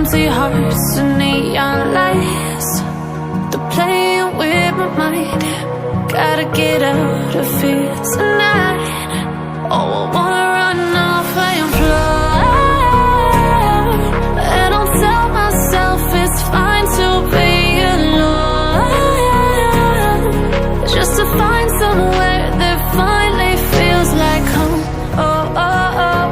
empty hearts and neon lights. They're playing with my mind. Gotta get out of here tonight. Oh, I wanna run off and fly. And I'll tell myself it's fine to be alone, just to find somewhere that finally feels like home. Oh, oh, oh.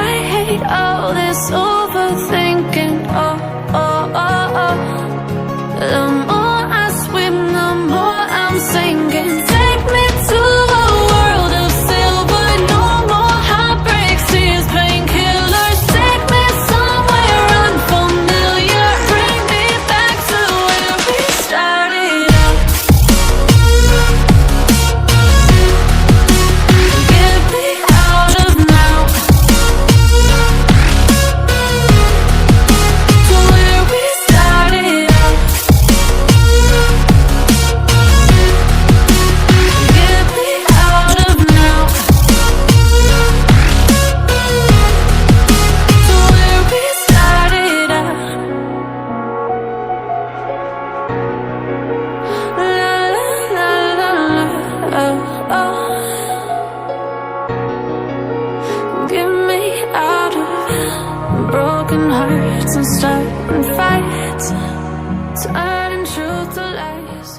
I hate all this overthinking. Oh, oh, oh, oh. The more I swim, the more I'm sinking. Take me to a world of silver. No more heartbreaks, tears, painkillers. Take me somewhere unfamiliar. Bring me back to where we started out. Get me out of now, to where we started out. Get me out of now, to where we started out. La la la la, oh, oh. Get me out of broken hearts and starting fights, turning truth to lies.